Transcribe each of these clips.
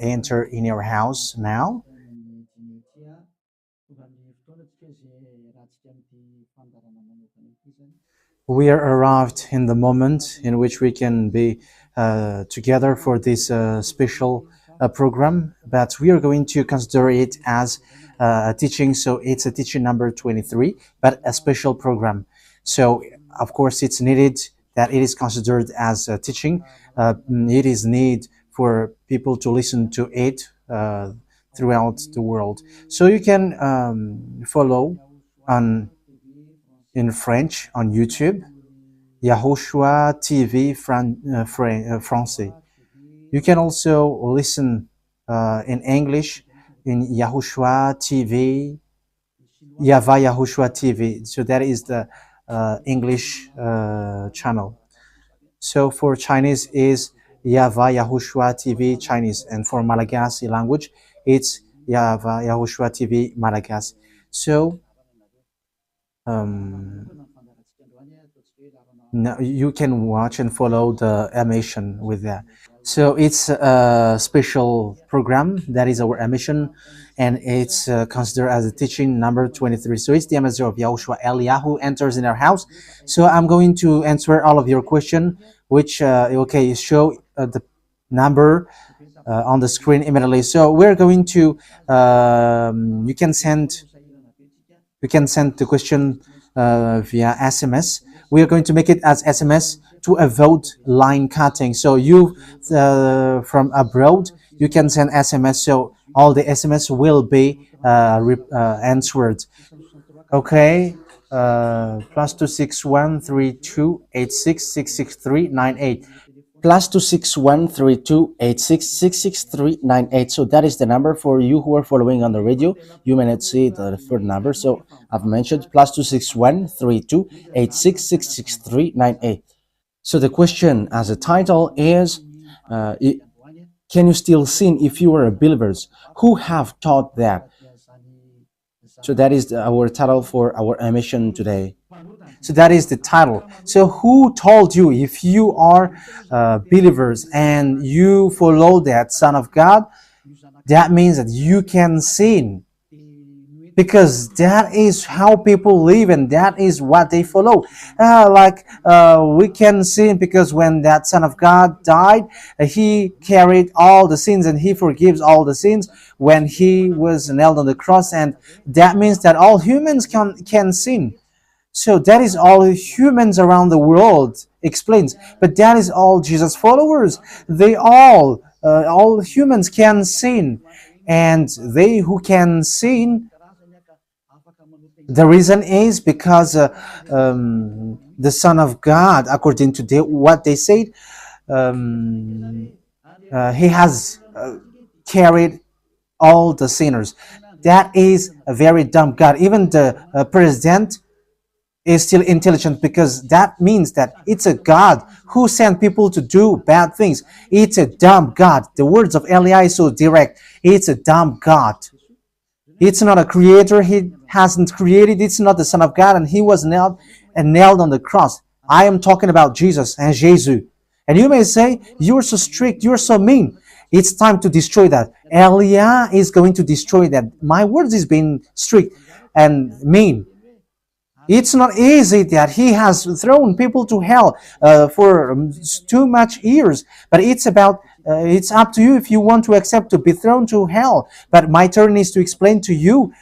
enter in your house now. We are arrived in the moment in which we can be together for this special program, but we are going to consider it as a teaching. So it's a teaching number 23, but a special program. So of course it's needed that it is considered as a teaching. It is need for people to listen to it throughout the world. So you can follow on in French on YouTube, YAHOSHUAH TV Français. You can also listen in English in YAHOSHUAH TV, YAHVAH YAHOSHUAH TV. So that is the English channel. So for Chinese is YAHVAH YAHOSHUAH TV Chinese, and for Malagasy language it's YAHVAH YAHOSHUAH TV Malagasy. So now you can watch and follow the emission with that. So it's a special program that is our emission, and it's considered as a teaching number 23. So it's the ambassador of Yahushua Eliyahu enters in our house. So I'm going to answer all of your question, which okay, show the number on the screen immediately. So we're going to you can send the question via SMS. We are going to make it as SMS to avoid line cutting. So you from abroad, you can send SMS. So all the SMS will be answered. Okay. +2613286666398. +2613286666398. So that is the number for you who are following on the radio. You may not see the third number, so I've mentioned +2613286666398. So the question as a title is, can you still sin if you are a believers? Who have taught that? So that is our title for our emission today. So that is the title. So who told you, if you are believers and you follow that Son of God, that means that you can sin? Because that is how people live and that is what they follow. We can sin because when that Son of God died, he carried all the sins and he forgives all the sins when he was nailed on the cross, and that means that all humans can sin. So that is all humans around the world explains. But that is all Jesus followers. They all humans can sin. And they who can sin, the reason is because the Son of God, according to what they said, he has carried all the sinners. That is a very dumb God. Even the president is still intelligent, because that means that it's a God who sent people to do bad things. It's a dumb God. The words of Eli is so direct. It's a dumb God. It's not a creator. He hasn't created. It's not the Son of God, and he was nailed on the cross. I am talking about Jesus and Jesus. And you may say, you're so strict, you're so mean. It's time to destroy that. Elia is going to destroy that. My words is being strict and mean. It's not easy that he has thrown people to hell for too much years. But it's about, it's up to you if you want to accept to be thrown to hell. But my turn is to explain to you,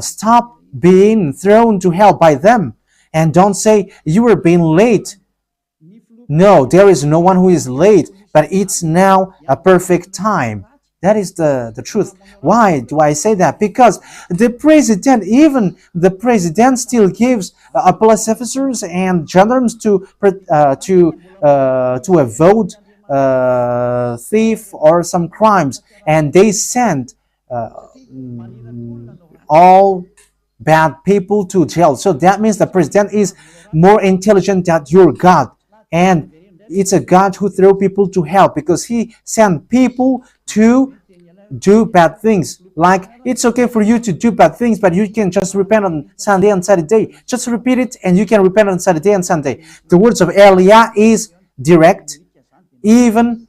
stop being thrown to hell by them. And don't say you were being late. No, there is no one who is late, but it's now a perfect time. That is the truth. Why do I say that? Because the president, even the president, still gives police officers and gendarmes to avoid thief or some crimes, and they send all bad people to jail. So that means the president is more intelligent than your God, and it's a God who throw people to hell because he sent people to do bad things. Like, it's okay for you to do bad things, but you can just repent on Sunday and Saturday. Just repeat it and you can repent on Saturday and Sunday. The words of Elia is direct. Even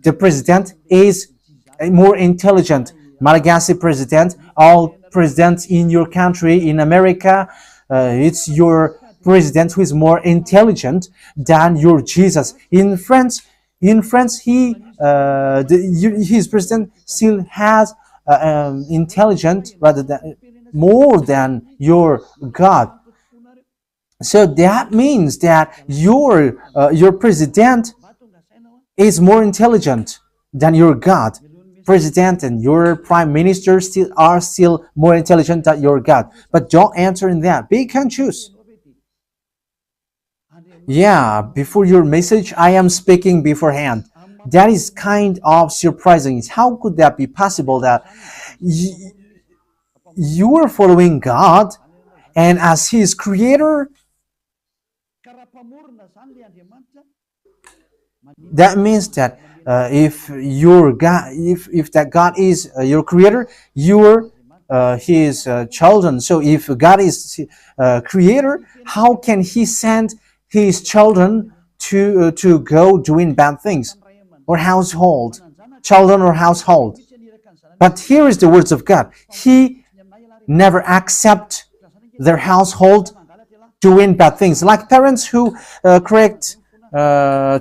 the president is more intelligent. Malagasy president, all presidents in your country, in America, it's your president who is more intelligent than your Jesus. In France, his president still has intelligent rather than more than your God. So that means that your president is more intelligent than your God. President and your prime minister are still more intelligent than your God. But don't answer in that. Pick and choose. Yeah, before your message, I am speaking beforehand. That is kind of surprising. How could that be possible that you are following God and as His creator? That means that if your God, if that God is your creator, you're His children. So if God is creator, how can He send His children to go doing bad things or children or household? But here is the words of God. He never accept their household doing bad things, like parents who correct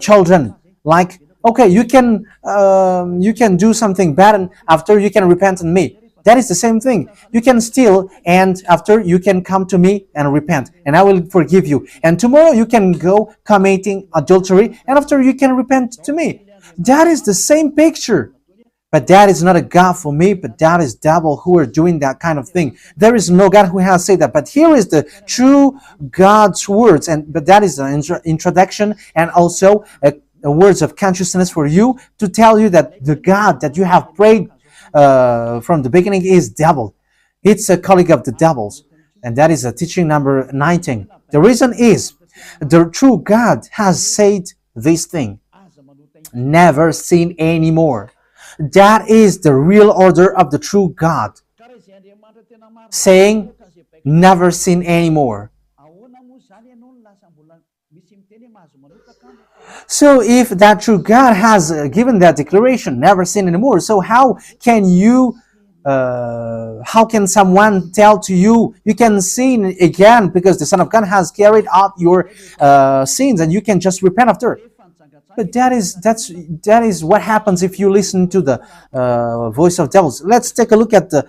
children. Like, okay, you can do something bad, and after you can repent on me. That is the same thing. You can steal, and after you can come to me and repent, and I will forgive you. And tomorrow you can go committing adultery, and after you can repent to me. That is the same picture. But that is not a God for me, but that is devil who are doing that kind of thing. There is no God who has said that. But here is the true God's words, but that is an introduction and also a words of consciousness for you to tell you that the God that you have prayed from the beginning is devil. It's a colleague of the devils. And that is a teaching number 19. The reason is the true God has said this thing. Never sin anymore. That is the real order of the true God. Saying, never sin anymore. So if that true God has given that declaration, never sin anymore, so how can someone tell to you, you can sin again because the Son of God has carried out your sins and you can just repent after? But that is what happens if you listen to the voice of devils. Let's take a look at the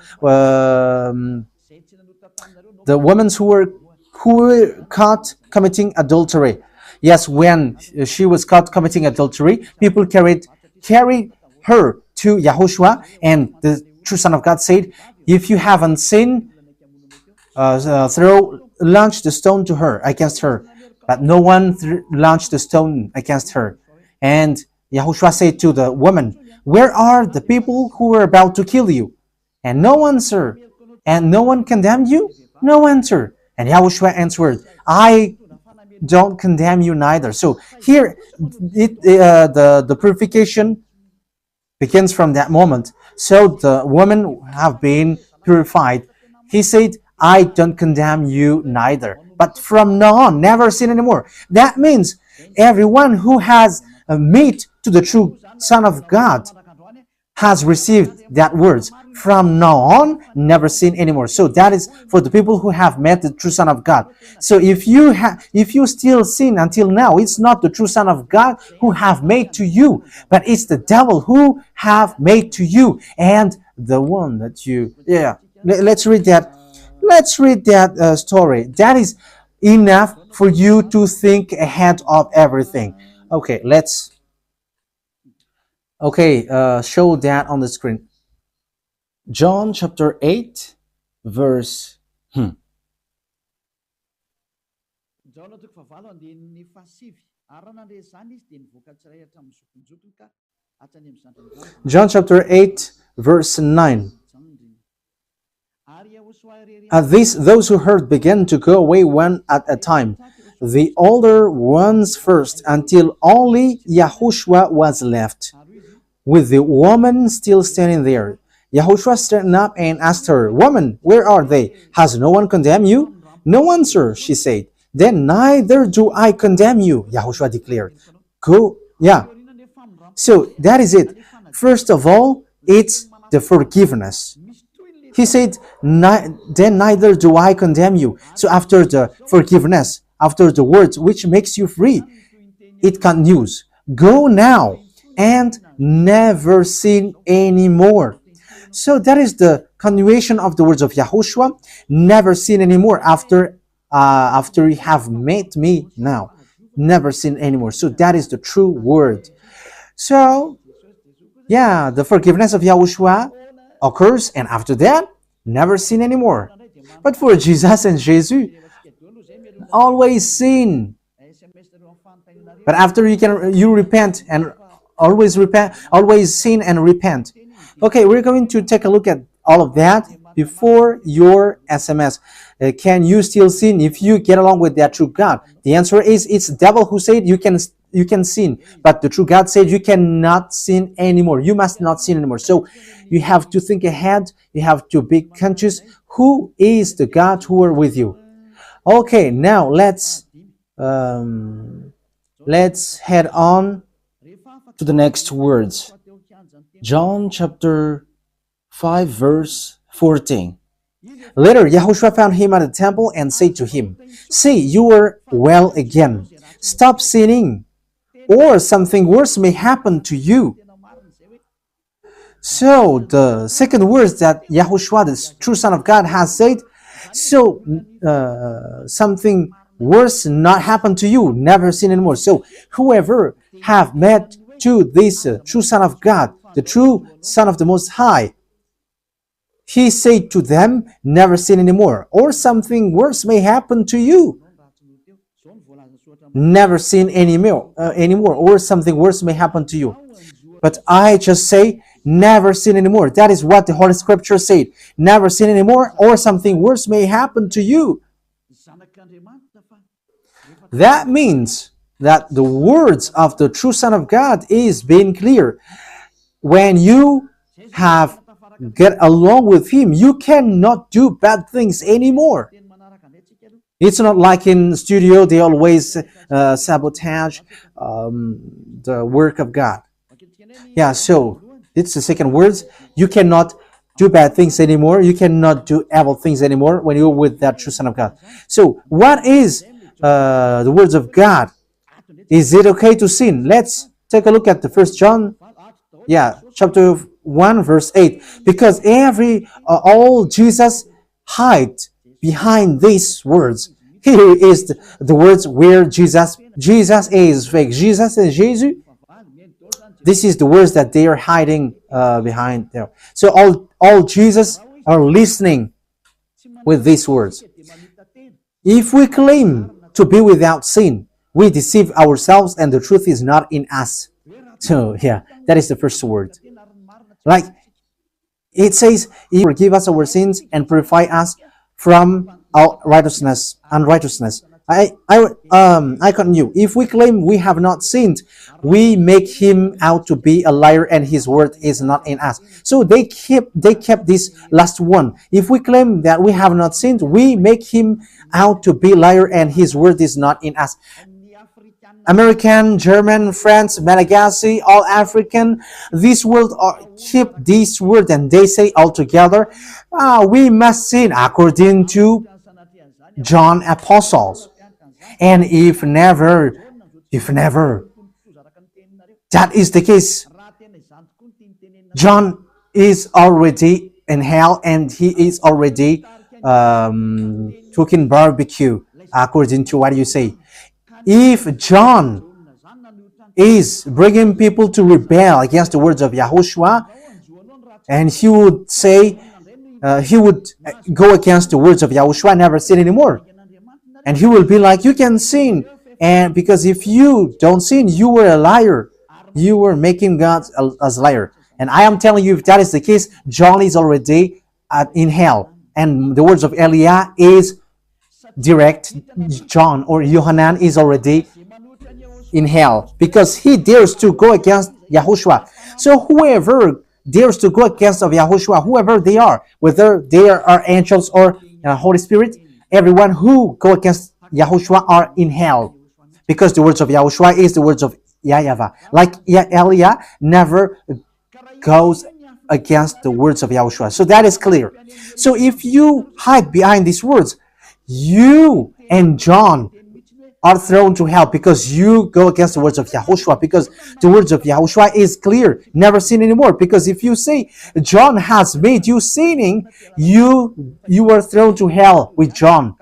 women who were caught committing adultery. Yes, when she was caught committing adultery, people carried her to YAHOSHUAH, and the true Son of God said, if you haven't sinned, launch the stone to her, against her. But no one launched the stone against her. And YAHOSHUAH said to the woman, where are the people who were about to kill you? And no answer. And no one condemned you? No answer. And YAHOSHUAH answered, I don't condemn you neither. So here, the purification begins from that moment. So the women have been purified. He said, I don't condemn you neither. But from now on, never sin anymore. That means everyone who has met to the true Son of God has received that words. From now on, never sin anymore. So that is for the people who have met the true Son of God. So if you still sin until now, it's not the true Son of God who have made to you, but it's the devil who have made to you, and the one that you. Yeah. Let's read that. Let's read that story. That is enough for you to think ahead of everything. Okay, let's. Okay, show that on the screen. John chapter 8, verse. John chapter 8, verse 9. At this, those who heard began to go away one at a time, the older ones first, until only YAHOSHUAH was left, with the woman still standing there. YAHOSHUAH straightened up and asked her, Woman, where are they? Has no one condemned you? No one, sir, she said. Then neither do I condemn you, YAHOSHUAH declared. Go, yeah. So that is it. First of all, it's the forgiveness. He said, then neither do I condemn you. So after the forgiveness, after the words which makes you free, it continues. Go now and never sin anymore. So that is the continuation of the words of Yahushua. Never sin anymore after you have met me now. Never sin anymore. So that is the true word. So yeah, the forgiveness of Yahushua occurs, and after that, never sin anymore. But for Jesus and Jesus, always sin. But after you repent and always sin and repent. Okay, we're going to take a look at all of that before your SMS. Can you still sin if you get along with that true God? The answer is it's the devil who said you can sin, but the true God said you cannot sin anymore. You must not sin anymore. So you have to think ahead. You have to be conscious who is the God who are with you. Okay, now let's head on to the next words. John chapter 5 verse 14. Later, Yahushua found him at the temple and said to him, "See, you are well again. Stop sinning, or something worse may happen to you." So the second words that Yahushua, the true Son of God, has said, so something worse not happen to you, never sin anymore. So whoever have met to this true Son of God, the true Son of the Most High, he said to them, never sin anymore, or something worse may happen to you. Never sin anymore, or something worse may happen to you. But I just say, never sin anymore. That is what the Holy Scripture said. Never sin anymore, or something worse may happen to you. That means that the words of the true Son of God is being clear. When you have get along with him, you cannot do bad things anymore. It's not like in studio they always sabotage the work of God. Yeah, so it's the second words. You cannot do bad things anymore. You cannot do evil things anymore when you're with that true Son of God. So what is the words of God? Is it okay to sin? Let's take a look at the First John, chapter 1 verse 8. Because all Jesus hide behind these words. Here is the words where Jesus is fake. Jesus and Jesus. This is the words that they are hiding behind there. So all Jesus are listening with these words. If we claim to be without sin, we deceive ourselves and the truth is not in us. So that is the first word. Like it says, He forgive us our sins and purify us from our unrighteousness. I continue. If we claim we have not sinned, we make him out to be a liar, and his word is not in us. So they kept this last one. If we claim that we have not sinned, we make him out to be a liar, and his word is not in us. American, German, French, Malagasy, all African, this world keep this word, and they say all together, we must sin according to John Apostles. And if never, that is the case, John is already in hell and he is already cooking barbecue, according to what you say. If John is bringing people to rebel against the words of Yahushua, and he would say, he would go against the words of Yahushua, never sin anymore. And he will be like, you can sin. And because if you don't sin, you were a liar. You were making God as a liar. And I am telling you, if that is the case, John is already in hell. And the words of Eliah is direct. John or Yohanan is already in hell because he dares to go against Yahushua. So whoever dares to go against of Yahushua, whoever they are, whether they are angels or Holy Spirit, everyone who go against Yahushua are in hell, because the words of Yahushua is the words of YAHVAH. Like Elia never goes against the words of Yahushua. So that is clear. So if you hide behind these words, you and John are thrown to hell because you go against the words of YAHOSHUAH, because the words of YAHOSHUAH is clear, never sin anymore. Because if you say John has made you sinning, you are thrown to hell with John,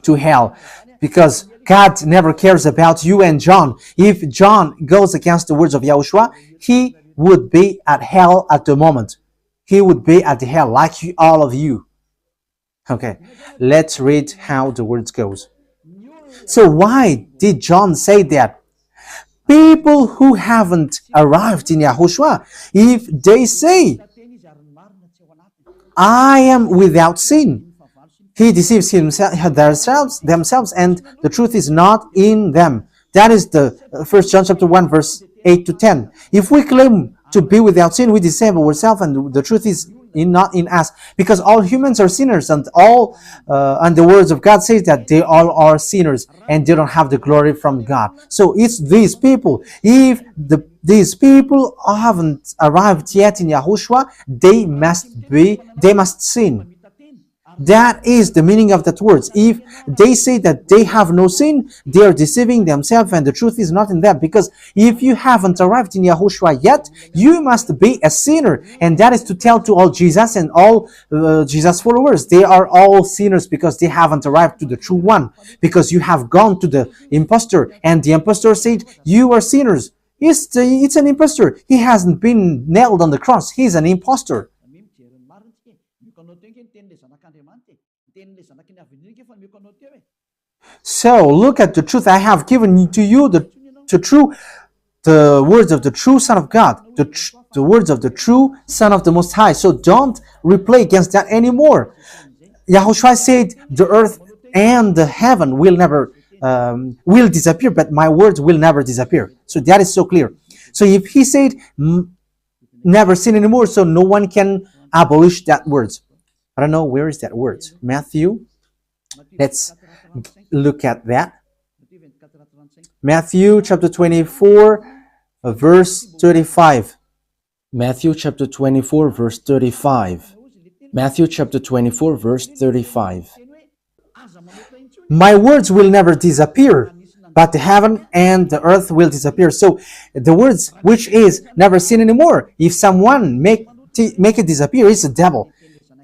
to hell, because God never cares about you and John. If John goes against the words of Yahushua, he would be at hell at the moment. He would be at the hell like all of you. Okay, let's read how the words goes. So why did John say that? People who haven't arrived in Yahushua, if they say, I am without sin, he deceives themselves, and the truth is not in them. That is the 1 John chapter 1, verse 8 to 10. If we claim to be without sin, we deceive ourselves, and the truth is not in us, because all humans are sinners, and and the words of God says that they all are sinners and they don't have the glory from God. So it's these people. If these people haven't arrived yet in Yahushua, they must sin. That is the meaning of that words. If they say that they have no sin, they are deceiving themselves, and the truth is not in them. Because if you haven't arrived in Yahushua yet, you must be a sinner. And that is to tell to all Jesus and all Jesus followers, they are all sinners because they haven't arrived to the true one. Because you have gone to the impostor, and the impostor said, you are sinners. It's an impostor. He hasn't been nailed on the cross. He's an impostor. So look at the truth. I have given to you the words of the true Son of God, the words of the true Son of the Most High. So don't replay against that anymore. Yahushua said the earth and the heaven will never will disappear, but my words will never disappear. So that is so clear. So if he said never sin anymore, so no one can abolish that words. I don't know, where is that word? Matthew. Let's look at that. Matthew chapter 24, verse 35. Matthew chapter 24, verse 35. Matthew chapter 24, verse 35. My words will never disappear, but the heaven and the earth will disappear. So the words, which is never sin anymore, if someone make it disappear, it's the devil.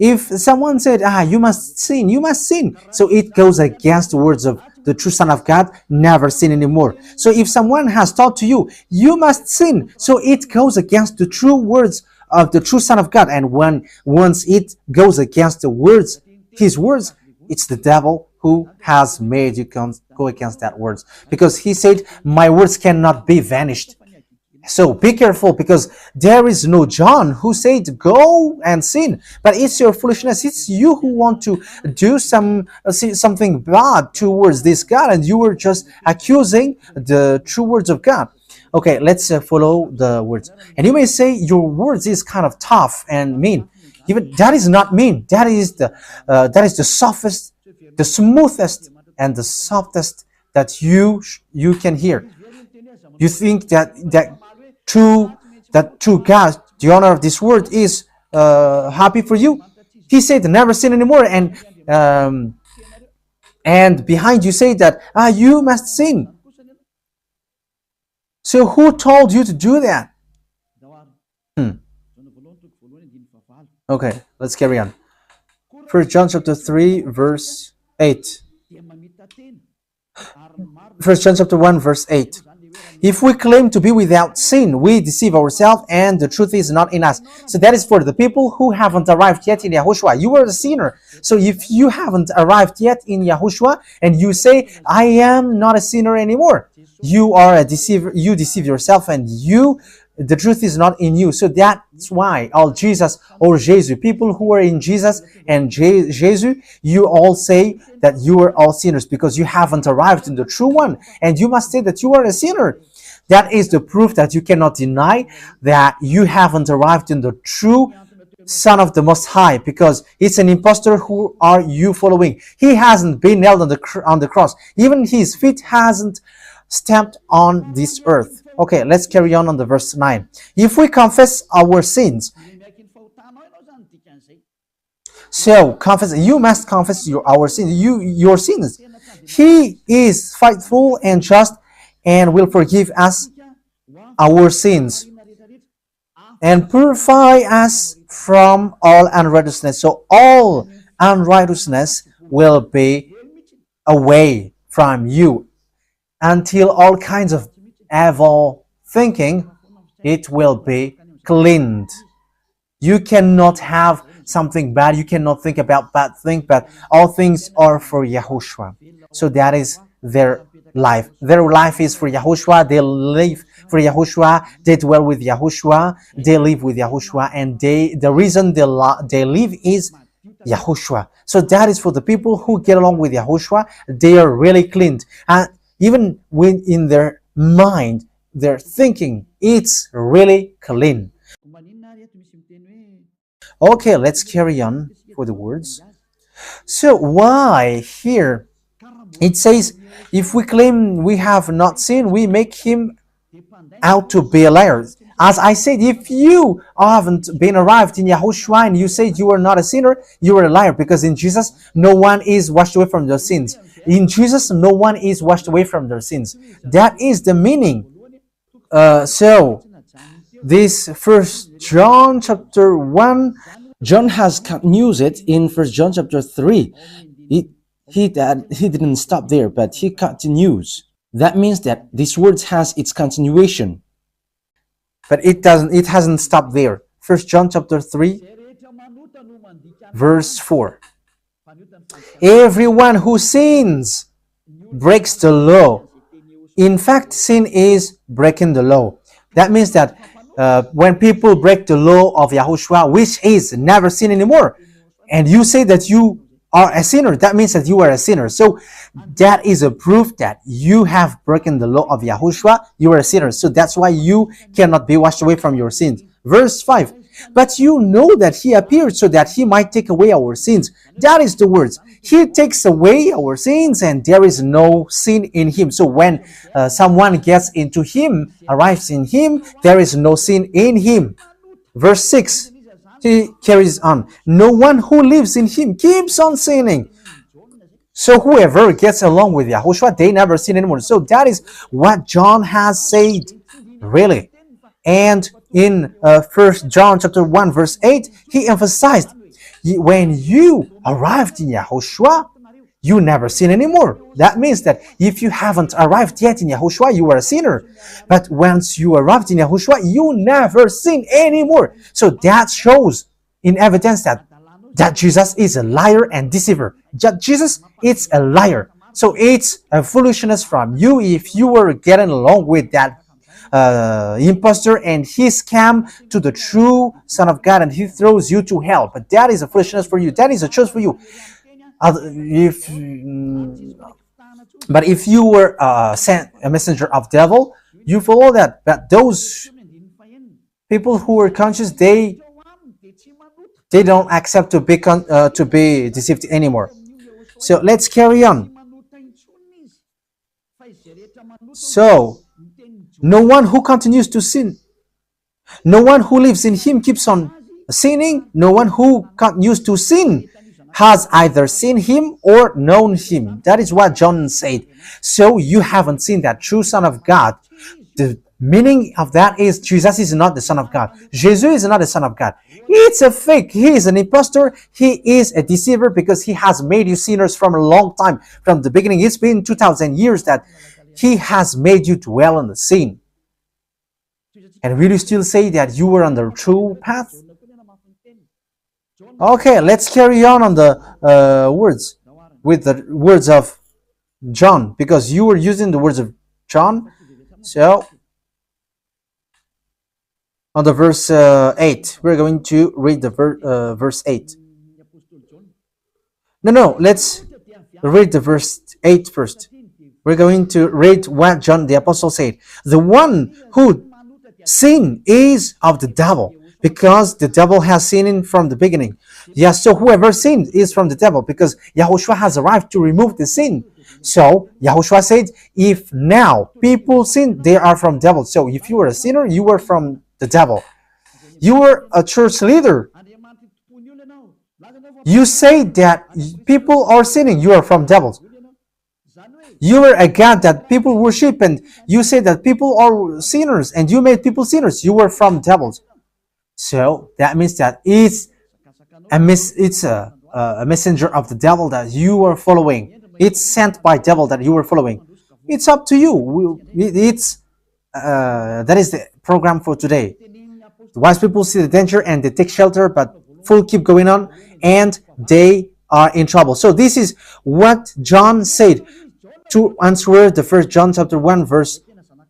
If someone said, you must sin. So it goes against the words of the true Son of God, never sin anymore. So if someone has taught to you, you must sin. So it goes against the true words of the true Son of God. And once it goes against the words, his words, it's the devil who has made you go against that words. Because he said, my words cannot be vanished. So be careful, because there is no John who said go and sin, but it's your foolishness. It's you who want to do something bad towards this God, and you were just accusing the true words of God. Okay, let's follow the words. And you may say your words is kind of tough and mean. Even that is not mean. That is the softest, the smoothest, and the softest that you can hear. You think that true God, the owner of this word, is happy for you. He said never sin anymore, and behind you say that you must sin. So who told you to do that? Okay, let's carry on. 1 John chapter 3, verse 8. 1 John chapter 1, verse 8. If we claim to be without sin, we deceive ourselves, and the truth is not in us. So that is for the people who haven't arrived yet in Yahushua. You are a sinner. So if you haven't arrived yet in Yahushua, and you say, I am not a sinner anymore, you are a deceiver. You deceive yourself, and the truth is not in you. So that's why all Jesus or Jesus, people who are in Jesus and Jesus, you all say that you are all sinners because you haven't arrived in the true one. And you must say that you are a sinner. That is the proof that you cannot deny that you haven't arrived in the true Son of the Most High, because it's an impostor. Who are you following? He hasn't been nailed on the cross. Even his feet hasn't stamped on this earth. Okay, let's carry on the verse 9. If we confess our sins, so confess, you must confess our sins, your sins. He is faithful and just and will forgive us our sins and purify us from all unrighteousness. So all unrighteousness will be away from you until all kinds of evil thinking, it will be cleaned. You cannot have something bad. You cannot think about bad things, but all things are for Yahushua. So that is their life. Their life is for Yahushua. They live for Yahushua. They dwell with Yahushua. They live with Yahushua, and the reason they live is Yahushua. So that is for the people who get along with Yahushua. They are really cleaned, and even when in their mind, their thinking, it's really clean. Okay, let's carry on for the words. So why here it says, if we claim we have not sinned, we make him out to be a liar. As I said, if you haven't been arrived in Yahushua and you say you are not a sinner, you are a liar, because in Jesus, no one is washed away from their sins. In Jesus, no one is washed away from their sins. That is the meaning. So, this First John chapter 1, John has used it in First John chapter 3. He didn't stop there, but he continues. That means that this word has its continuation. But it hasn't stopped there. First John chapter 3, verse 4. Everyone who sins breaks the law. In fact, sin is breaking the law. That means that when people break the law of Yahushua, which is never sin anymore, and you say that you are a sinner, that means that you are a sinner. So that is a proof that you have broken the law of Yahushua. You are a sinner. So that's why you cannot be washed away from your sins. Verse 5. But you know that he appeared so that he might take away our sins. That is the words. He takes away our sins, and there is no sin in him. So when someone gets into him, arrives in him, there is no sin in him. Verse 6. He carries on. No one who lives in him keeps on sinning. So whoever gets along with Yahushua, they never sin anymore. So that is what John has said, really. And in 1 John chapter 1 verse 8, he emphasized, when you arrived in Yahushua, you never sin anymore. That means that if you haven't arrived yet in Yahushua, you are a sinner. But once you arrived in Yahushua, you never sin anymore. So that shows in evidence that Jesus is a liar and deceiver. Jesus is a liar. So it's a foolishness from you if you were getting along with that impostor and he scam to the true Son of God and he throws you to hell. But that is a foolishness for you. That is a choice for you. But if you were sent a messenger of devil, you follow that. But those people who are conscious, they don't accept to be deceived anymore. So let's carry on. So no one who continues to sin, no one who lives in him keeps on sinning. No one who continues to sin has either seen him or known him. That is what John said. So you haven't seen that true Son of God. The meaning of that is Jesus is not the Son of God. Jesus is not the Son of God. It's a fake. He is an impostor. He is a deceiver because he has made you sinners from a long time. From the beginning, it's been 2,000 years that he has made you dwell on the sin. And will you still say that you were on the true path? Okay, let's carry on the words with the words of John, because you were using the words of John. So on the verse 8, we're going to read the verse 8. No, let's read the verse 8 first. We're going to read what John the Apostle said. The one who sin is of the devil, because the devil has sinned from the beginning. Yes, so whoever sinned is from the devil because Yahushua has arrived to remove the sin. So Yahushua said, if now people sin, they are from devil. So if you were a sinner, you were from the devil. You were a church leader. You say that people are sinning, you are from devils. You were a God that people worship, and you say that people are sinners, and you made people sinners. You were from devils. So that means that it's a messenger of the devil that you are following. It's sent by devil that you are following. It's up to you. That is the program for today. The wise people see the danger and they take shelter, but fool keep going on, and they are in trouble. So this is what John said to answer the first John chapter 1 verse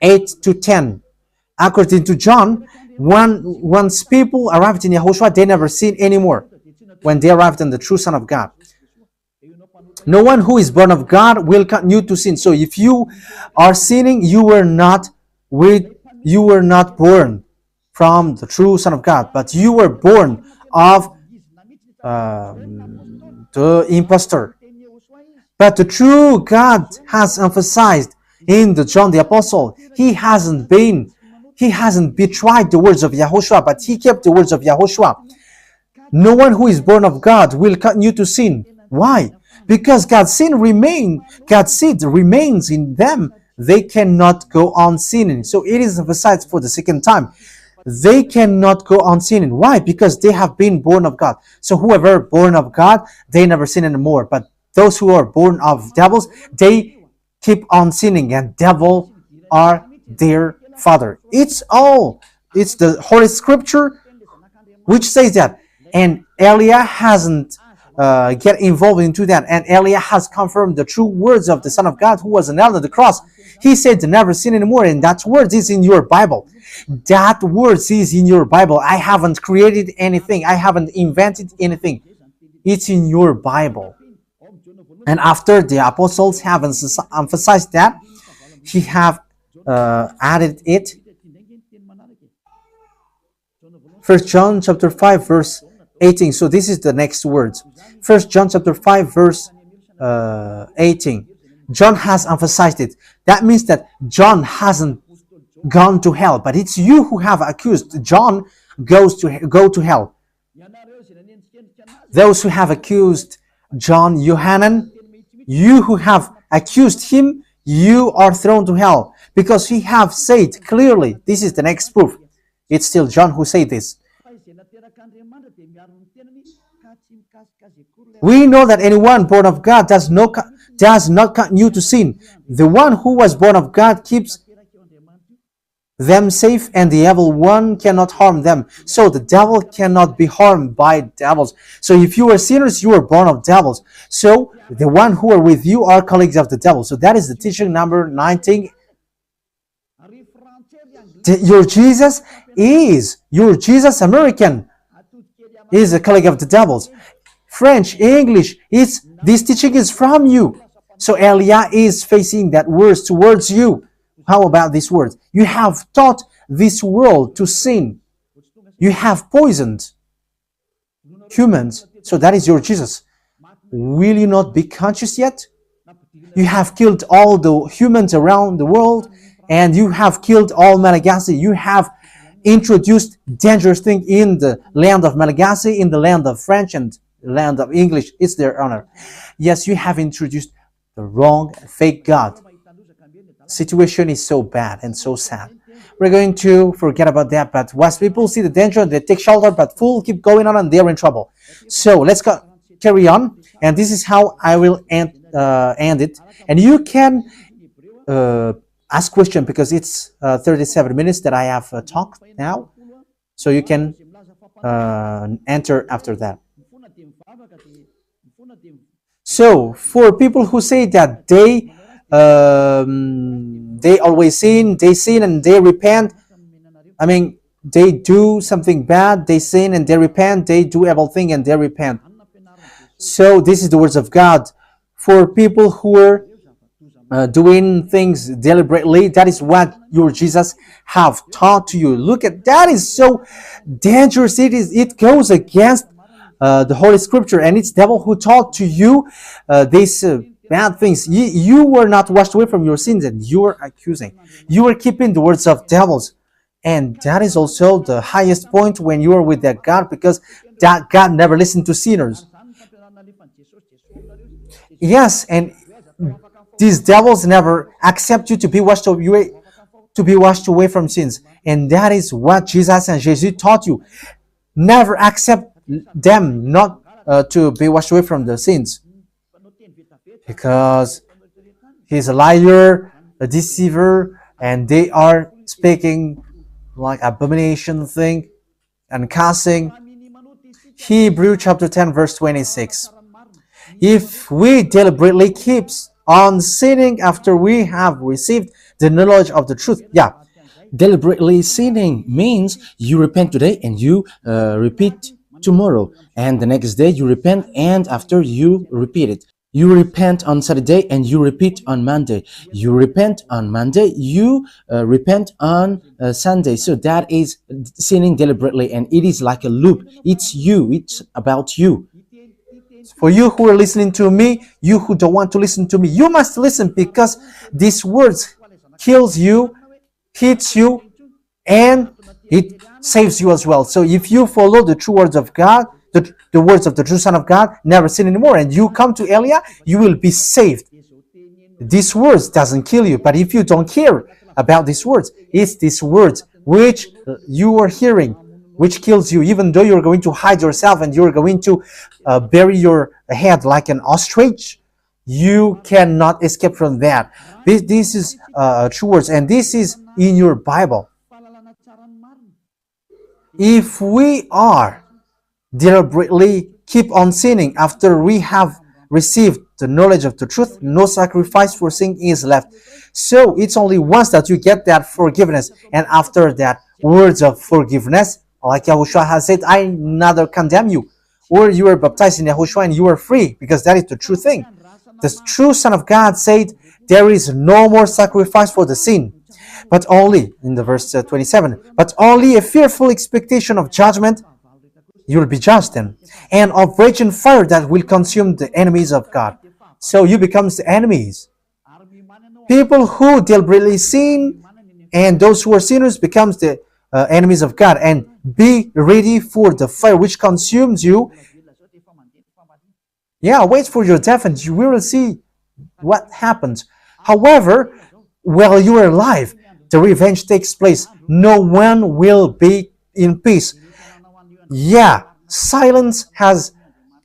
8 to 10. According to John, once people arrived in Yahushua, they never sin anymore when they arrived in the true Son of God. No one who is born of God will continue to sin. So if you are sinning, you were not born from the true Son of God, but you were born of the impostor. But the true God has emphasized in the John the Apostle, he hasn't betrayed the words of Yahushua, but he kept the words of Yahushua. No one who is born of God will continue to sin. Why? Because God's seed remains in them. They cannot go on sinning. So it is emphasized for the second time. They cannot go on sinning. Why? Because they have been born of God. So whoever born of God, they never sin anymore. But those who are born of devils, they keep on sinning, and devil are their father. It's the Holy Scripture which says that. And Elia hasn't get involved into that. And Elia has confirmed the true words of the Son of God who was nailed on the cross. He said to never sin anymore, and that word is in your Bible. That word is in your Bible. I haven't created anything. I haven't invented anything. It's in your Bible. And after the apostles have emphasized that, he have added it. 1 John chapter 5 verse 18. So this is the next words. 1 John chapter 5 verse 18. John has emphasized it. That means that John hasn't gone to hell, but it's you who have accused John go to hell. Those who have accused John Yohanan, you who have accused him, you are thrown to hell, because he have said clearly. This is the next proof. It's still John who said this. We know that anyone born of God does not continue to sin. The one who was born of God keeps them safe, and the evil one cannot harm them. So the devil cannot be harmed by devils. So if you are sinners, you are born of devils. So the one who are with you are colleagues of the devil. So that is the teaching number 19. Your Jesus American is a colleague of the devils. French, English, this teaching is from you. So Elia is facing that words towards you. How about this word? You have taught this world to sin. You have poisoned humans. So that is your Jesus. Will you not be conscious yet? You have killed all the humans around the world, and you have killed all Malagasy. You have introduced dangerous things in the land of Malagasy, in the land of French, and the land of English. It's their honor. Yes, you have introduced the wrong, fake God. Situation is so bad and so sad. We're going to forget about that, but wise people see the danger, they take shelter, but fools keep going on and they're in trouble. So let's carry on, and this is how I will end it. And you can ask question, because it's 37 minutes that I have talked now, so you can enter after that. So for people who say that they always sin, and they repent. I mean, they do something bad, they sin and they repent. They do evil thing and they repent. So this is the words of God for people who are doing things deliberately. That is what your Jesus have taught to you. Look at that, is so dangerous. It goes against the Holy Scripture, and it's devil who taught to you these bad things. You were not washed away from your sins, and you were accusing. You were keeping the words of devils, and that is also the highest point when you are with that God, because that God never listened to sinners. Yes, and these devils never accept you to be washed away from sins, and that is what Jesus and Jesus taught you. Never accept them not to be washed away from the sins, because he's a liar, a deceiver, and they are speaking like abomination thing and cussing. Hebrew chapter 10 verse 26. If we deliberately keep on sinning after we have received the knowledge of the truth, yeah, Deliberately sinning means you repent today and you repeat tomorrow, and the next day you repent, and after you repeat it. You repent on Saturday and you repeat on Monday. You repent on Monday, you repent on Sunday. So that is sinning deliberately, and it is like a loop. It's you, it's about you. for you who are listening to me, you who don't want to listen to me, you must listen, because these words kills you, hits you, and it saves you as well. So if you follow the true words of God, the words of the true Son of God, never sin anymore, and you come to Elia, you will be saved. These words doesn't kill you, but if you don't care about these words, it's these words which you are hearing which kills you, even though you're going to hide yourself and you're going to bury your head like an ostrich. You cannot escape from that. This is true words, and this is in your Bible. If we are deliberately keep on sinning after we have received the knowledge of the truth, no sacrifice for sin is left. So it's only once that you get that forgiveness, and after that, words of forgiveness, like Yahushua has said, I neither condemn you. Or you are baptized in Yahushua and you are free, because that is the true thing. The true Son of God said, there is no more sacrifice for the sin, but only, in the verse 27, but only a fearful expectation of judgment. You will be judged then, and of raging fire that will consume the enemies of God. So you become the enemies. People who deliberately sin and those who are sinners becomes the enemies of God, and be ready for the fire which consumes you. Yeah, wait for your death and you will see what happens. However, while you are alive, the revenge takes place. No one will be in peace. Yeah, silence has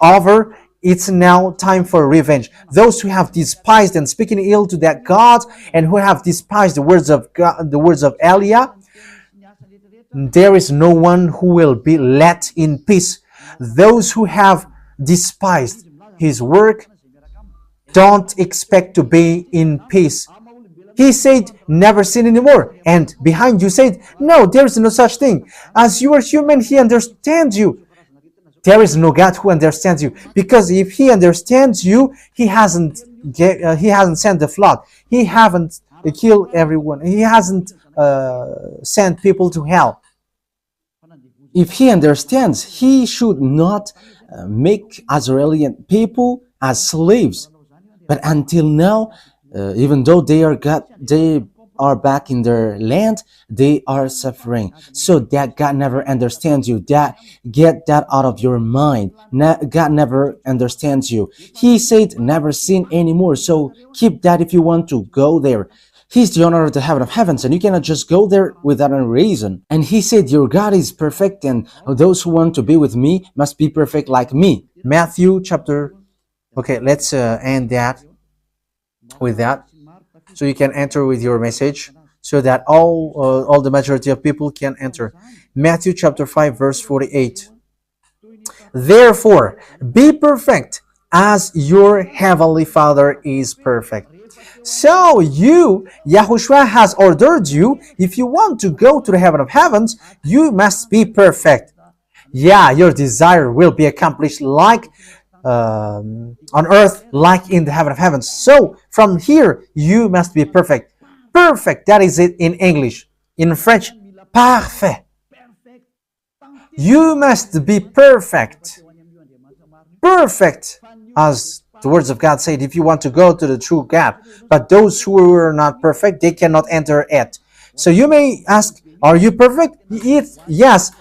over. It's now time for revenge. Those who have despised and speaking ill to that God, and who have despised the words of God, the words of Elia, there is no one who will be let in peace. Those who have despised his work don't expect to be in peace. He said, never sin anymore. And behind you said, no, there is no such thing. As you are human, he understands you. There is no God who understands you. Because if he understands you, he hasn't sent the flood. He hasn't killed everyone. He hasn't sent people to hell. If he understands, he should not make Israeli people as slaves. But until now, even though they are back in their land, they are suffering. So that God never understands you. That get that out of your mind. God never understands you. He said never sin anymore. So keep that if you want to go there. He's the owner of the heaven of heavens, and you cannot just go there without a reason. And he said, your God is perfect, and those who want to be with me must be perfect like me. Matthew chapter. Okay, let's end that with that, so you can enter with your message, so that all the majority of people can enter. Matthew chapter 5 verse 48. Therefore, be perfect as your heavenly Father is perfect. So Yahushua has ordered you, if you want to go to the heaven of heavens, you must be perfect. Yeah, your desire will be accomplished like on earth like in the heaven of heavens. So from here, you must be perfect. Perfect, that is it in English. In French, parfait. You must be perfect. Perfect, as the words of God said, if you want to go to the true God. But those who are not perfect, they cannot enter it. So you may ask, are you perfect? Yes,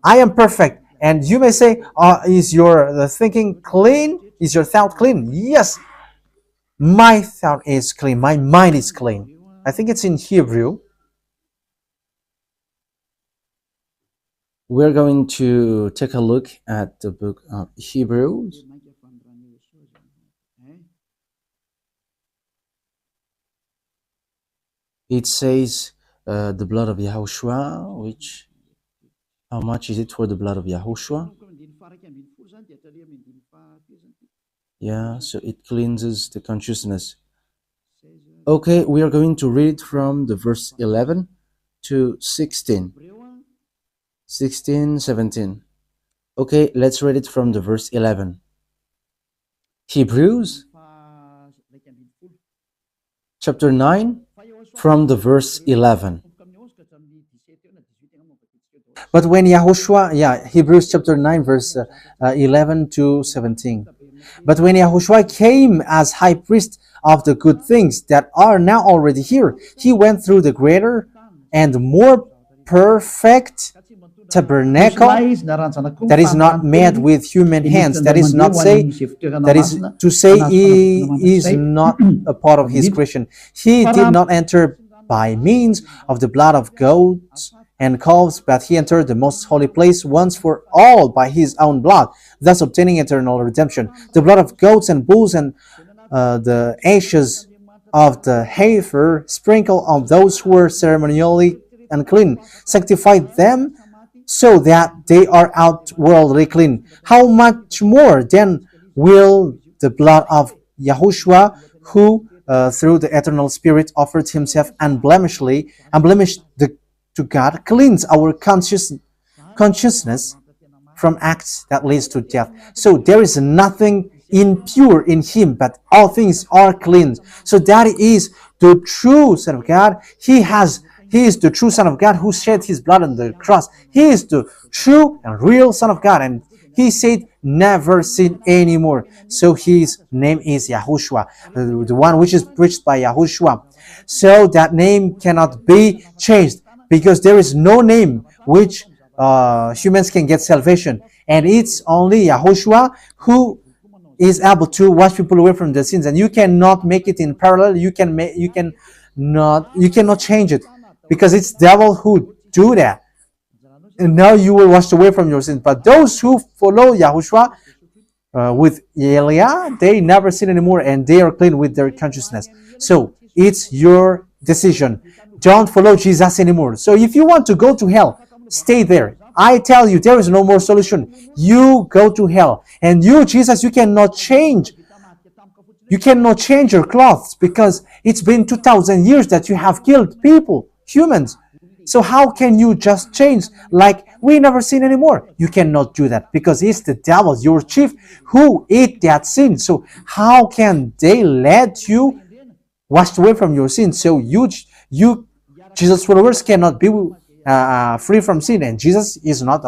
I am perfect. And you may say, is your thinking clean? Is your thought clean? Yes, my thought is clean. My mind is clean. I think it's in Hebrew. We're going to take a look at the book of Hebrews. It says the blood of YAHOSHUAH, which, how much is it for the blood of YAHOSHUAH? Yeah, so it cleanses the consciousness. Okay, we are going to read from the verse 11 to 16. 16, 17. Okay, let's read it from the verse 11. Hebrews chapter 9 from the verse 11. But when Yahushua, Hebrews chapter 9, verse 11 to 17. But when Yahushua came as high priest of the good things that are now already here, he went through the greater and more perfect tabernacle that is not made with human hands. That is to say he is not a part of his creation. He did not enter by means of the blood of goats and calves, but he entered the most holy place once for all by his own blood, thus obtaining eternal redemption. The blood of goats and bulls and the ashes of the heifer sprinkled on those who were ceremonially unclean, sanctified them so that they are outwardly clean. How much more then will the blood of Yahushua, who through the eternal Spirit offered himself unblemished to God, cleanse our consciousness from acts that leads to death. So there is nothing impure in him, but all things are cleansed. So that is the true Son of God. He is the true Son of God who shed his blood on the cross. He is the true and real Son of God. And he said, never sin anymore. So his name is Yahushua, the one which is preached by Yahushua. So that name cannot be changed, because there is no name which humans can get salvation. And it's only Yahushua who is able to wash people away from their sins. And you cannot make it in parallel. You cannot change it, because it's devil who do that. And now you will wash away from your sins. But those who follow Yahushua with Elia, they never sin anymore, and they are clean with their consciousness. So it's your decision. Don't follow Jesus anymore. So if you want to go to hell, stay there. I tell you, there is no more solution. You go to hell. And you, Jesus, you cannot change. You cannot change your clothes, because it's been 2,000 years that you have killed people, humans. So how can you just change like we never sin anymore? You cannot do that, because it's the devil, your chief, who ate that sin. So how can they let you wash away from your sin? So you Jesus followers cannot be free from sin, and Jesus is not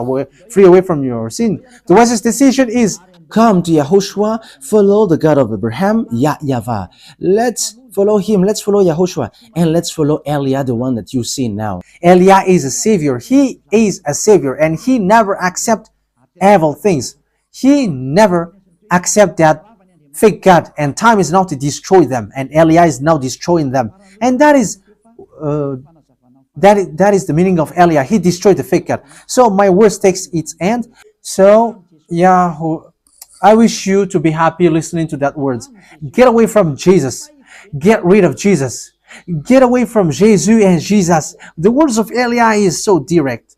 free away from your sin. The wisest decision is come to Yahushua, follow the God of Abraham, YAHVAH. Let's follow him, let's follow Yahushua, and let's follow Elia, the one that you see now. Elia is a savior. He is a savior, and he never accept evil things. He never accept that fake God, and time is now to destroy them, and Elia is now destroying them. And that is the meaning of Elia. He destroyed the fake God. So my words takes its end. So I wish you to be happy listening to that words. Get away from Jesus. Get rid of Jesus. Get away from Jesus and Jesus. The words of Elia is so direct.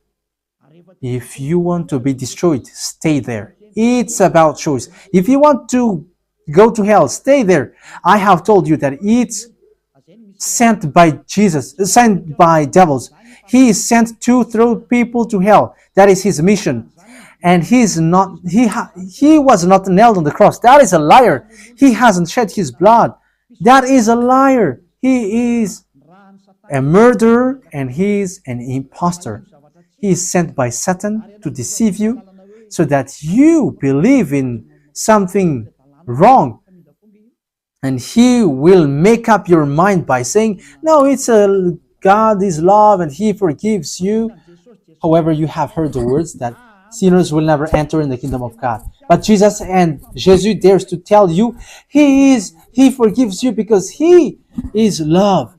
If you want to be destroyed, stay there. It's about choice. If you want to go to hell, stay there. I have told you that it's sent by Jesus, sent by devils. He is sent to throw people to hell. That is his mission. and he was not nailed on the cross. That is a liar. He hasn't shed his blood. That is a liar. He is a murderer and he is an impostor. He is sent by Satan to deceive you so that you believe in something wrong, and he will make up your mind by saying, no, it's a God is love and he forgives you. However, you have heard the words that sinners will never enter in the kingdom of God. But Jesus dares to tell you he forgives you because he is love.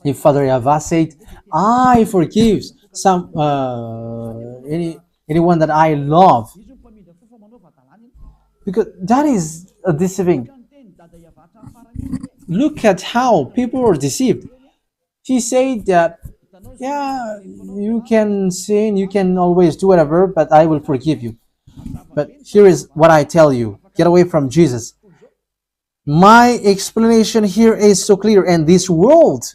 If Father YAHVAH said, I forgive anyone that I love, because that is deceiving. Look at how people are deceived. He said that, yeah, you can sin, you can always do whatever, but I will forgive you. But here is what I tell you. Get away from Jesus. My explanation here is so clear, and this world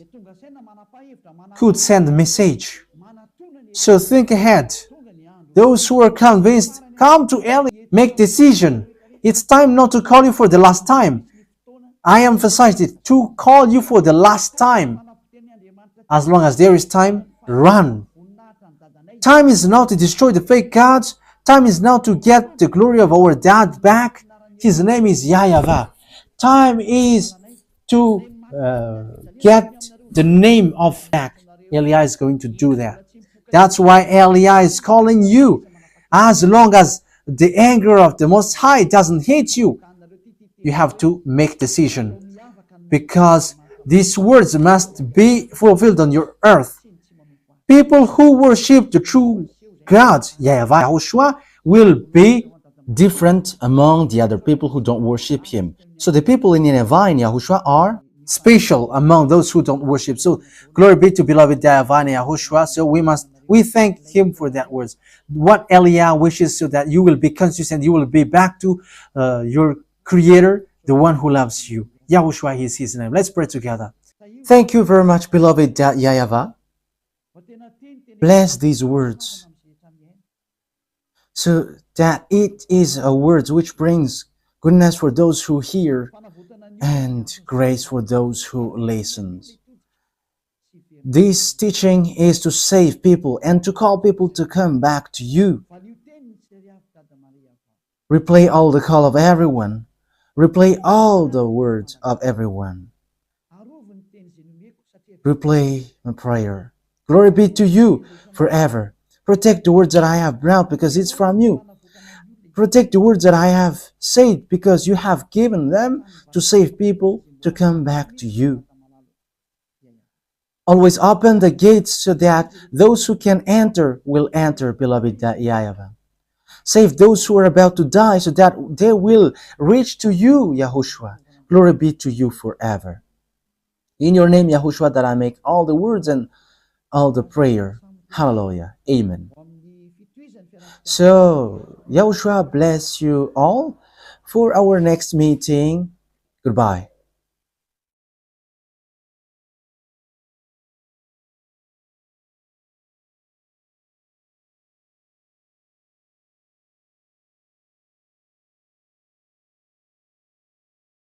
could send a message. So think ahead. Those who are convinced, come to Eli, make decision. It's time not to call you for the last time. I emphasize it, to call you for the last time. As long as there is time, run. Time is now to destroy the fake gods. Time is now to get the glory of our dad back. His name is YAHVAH. Time is to get the name of back. Eliah is going to do that. That's why Eliah is calling you. As long as the anger of the Most High doesn't hit you, you have to make decision, because these words must be fulfilled on your earth. People who worship the true God, YAHVAH, YAHOSHUAH, will be different among the other people who don't worship him. So the people in Nineveh and YAHOSHUAH are special among those who don't worship. So glory be to beloved YAHVAH and YAHOSHUAH. So we thank him for that words. What Eliah wishes, so that you will be consistent, you will be back to your Creator, the one who loves you. YAHOSHUAH is his name. Let's pray together. Thank you very much, beloved YAHVAH. Bless these words so that it is a word which brings goodness for those who hear and grace for those who listen. This teaching is to save people and to call people to come back to you. Replay all the call of everyone. Replay all the words of everyone. Replay my prayer. Glory be to you forever. Protect the words that I have brought, because it's from you. Protect the words that I have said, because you have given them to save people to come back to you. Always open the gates so that those who can enter will enter, beloved YAHVAH. Save those who are about to die so that they will reach to you, YAHOSHUAH. Glory be to you forever. In your name, YAHOSHUAH, that I make all the words and all the prayer. Hallelujah. Amen. So, YAHOSHUAH bless you all for our next meeting. Goodbye.